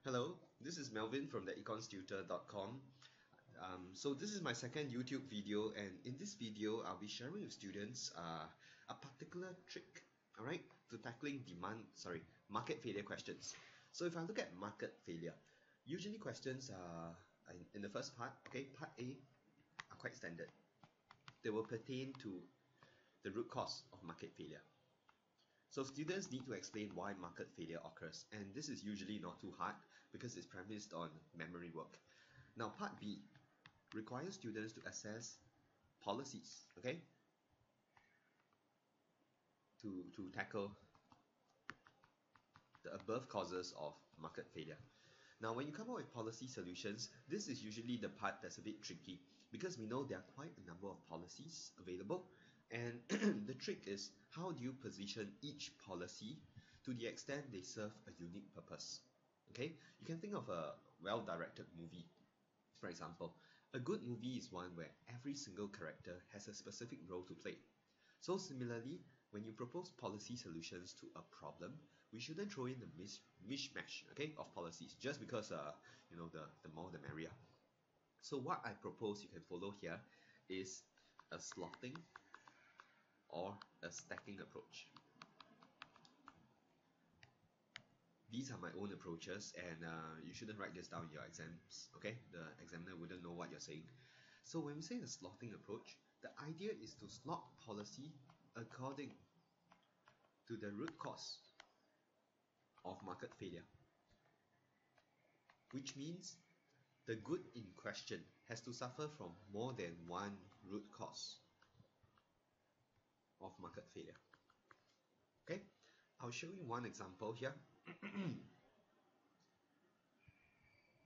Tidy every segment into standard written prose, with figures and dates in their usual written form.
Hello, this is Melvin from the econstutor.com. So this is my second YouTube video, and in this video I'll be sharing with students a particular trick, alright, to tackling market failure questions. So if I look at market failure, usually questions are in the first part, okay, part A are quite standard. They will pertain to the root cause of market failure. So students need to explain why market failure occurs, and this is usually not too hard because it's premised on memory work. Now part B requires students to assess policies, okay, to tackle the above causes of market failure. Now when you come up with policy solutions, this is usually the part that's a bit tricky because we know there are quite a number of policies available, and the trick is how do you position each policy to the extent they serve a unique purpose. Okay, you can think of a well-directed movie. For example, a good movie is one where every single character has a specific role to play. So similarly, when you propose policy solutions to a problem, we shouldn't throw in the mishmash, okay, of policies just because the more the merrier. So what I propose you can follow here is a slotting or a stacking approach. These are my own approaches, and you shouldn't write this down in your exams, okay? The examiner wouldn't know what you're saying. So when we say the slotting approach, the idea is to slot policy according to the root cause of market failure, which means the good in question has to suffer from more than one root cause of market failure. Okay, I'll show you one example here.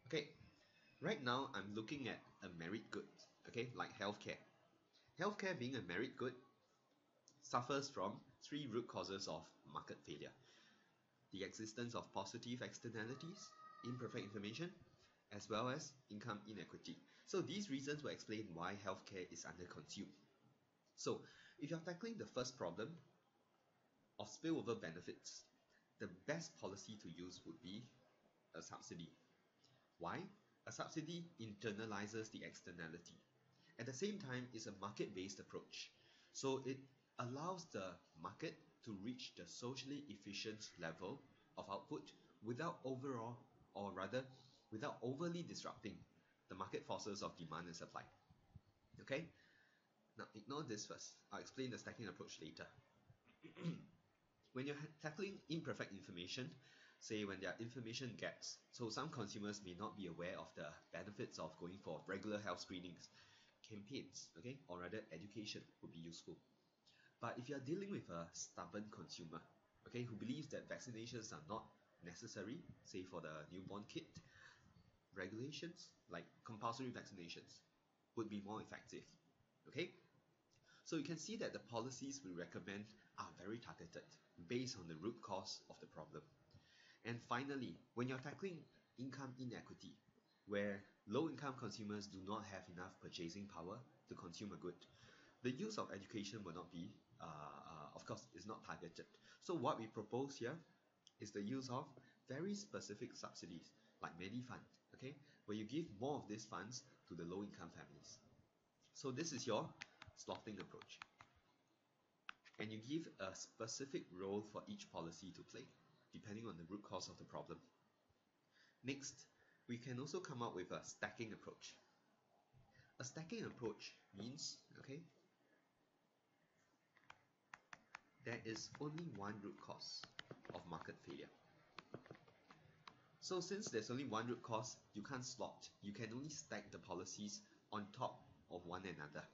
Okay, right now I'm looking at a merit good, okay, like healthcare. Healthcare being a merit good suffers from three root causes of market failure: the existence of positive externalities, imperfect information, as well as income inequity. So these reasons will explain why healthcare is underconsumed. So if you're tackling the first problem of spillover benefits, the best policy to use would be a subsidy. Why? A subsidy internalizes the externality. At the same time, it's a market-based approach. So it allows the market to reach the socially efficient level of output without without overly disrupting the market forces of demand and supply. Okay? Now ignore this first. I'll explain the stacking approach later. When you're tackling imperfect information, say when there are information gaps, so some consumers may not be aware of the benefits of going for regular health screenings, campaigns, okay, or rather education would be useful. But if you're dealing with a stubborn consumer, okay, who believes that vaccinations are not necessary, say for the newborn kid, regulations like compulsory vaccinations would be more effective. Okay, so you can see that the policies we recommend are very targeted based on the root cause of the problem. And finally, when you're tackling income inequity, where low-income consumers do not have enough purchasing power to consume a good, the use of education will not be, of course, is not targeted. So what we propose here is the use of very specific subsidies like MediFund, okay, where you give more of these funds to the low-income families. So this is your slotting approach, and you give a specific role for each policy to play depending on the root cause of the problem. Next, we can also come up with a stacking approach. A stacking approach means, okay, there is only one root cause of market failure. So since there's only one root cause, you can't slot. You can only stack the policies on top of one another.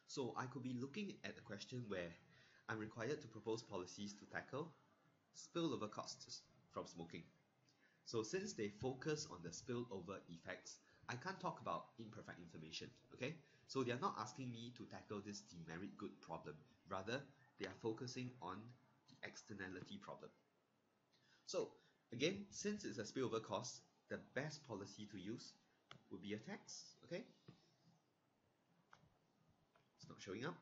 So I could be looking at a question where I'm required to propose policies to tackle spillover costs from smoking. So since they focus on the spillover effects, I can't talk about imperfect information, okay? So they are not asking me to tackle this demerit good problem. Rather, they are focusing on the externality problem. So again, since it's a spillover cost, the best policy to use would be a tax, okay? It's not showing up.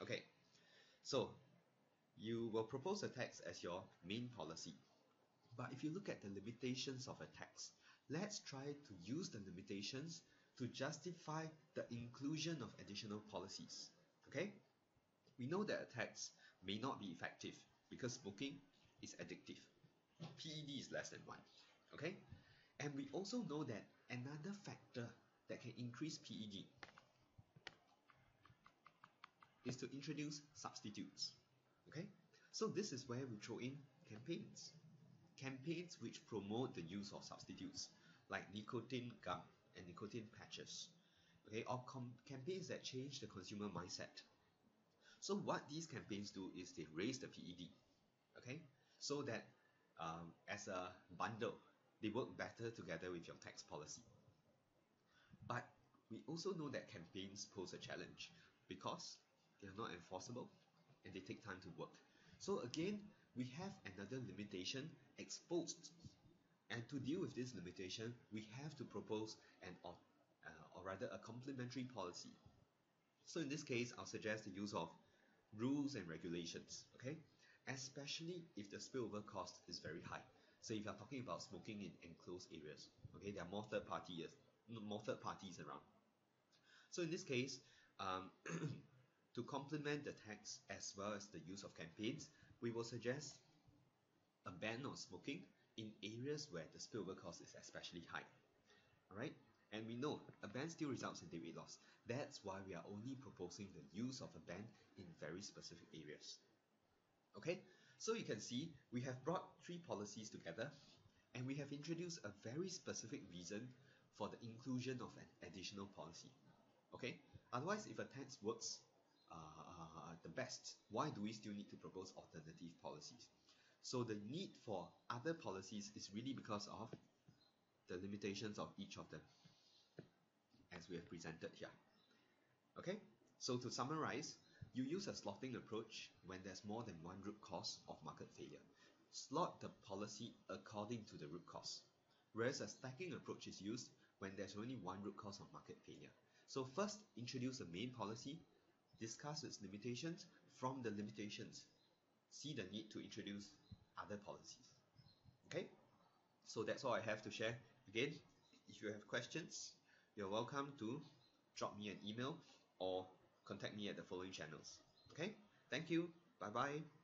Okay, so you will propose a tax as your main policy. But if you look at the limitations of a tax, let's try to use the limitations to justify the inclusion of additional policies. Okay? We know that a tax may not be effective because smoking is addictive. PED is less than 1. Okay? And we also know that another factor that can increase PED is to introduce substitutes. Okay? So this is where we throw in campaigns. Campaigns which promote the use of substitutes like nicotine gum and nicotine patches. Okay? Or campaigns that change the consumer mindset. So what these campaigns do is they raise the PED. Okay? So that as a bundle, they work better together with your tax policy. But we also know that campaigns pose a challenge because they are not enforceable and they take time to work. So again, we have another limitation exposed. And to deal with this limitation, we have to propose or rather a complementary policy. So in this case, I'll suggest the use of rules and regulations, okay? Especially if the spillover cost is very high. So if you're talking about smoking in enclosed areas, okay, there are more third parties around. So in this case, to complement the tax as well as the use of campaigns, we will suggest a ban on smoking in areas where the spillover cost is especially high. Alright? And we know a ban still results in dead weight loss. That's why we are only proposing the use of a ban in very specific areas. Okay? So you can see we have brought 3 policies together and we have introduced a very specific reason for the inclusion of an additional policy. Okay? Otherwise, if a tax works the best, why do we still need to propose alternative policies? So the need for other policies is really because of the limitations of each of them, as we have presented here. Okay? So to summarize, you use a slotting approach when there's more than one root cause of market failure. Slot the policy according to the root cause. Whereas a stacking approach is used when there's only one root cause of market failure. So first, introduce the main policy, discuss its limitations. From the limitations, see the need to introduce other policies. Okay? So that's all I have to share. Again, if you have questions, you're welcome to drop me an email or contact me at the following channels. Okay? Thank you. Bye-bye.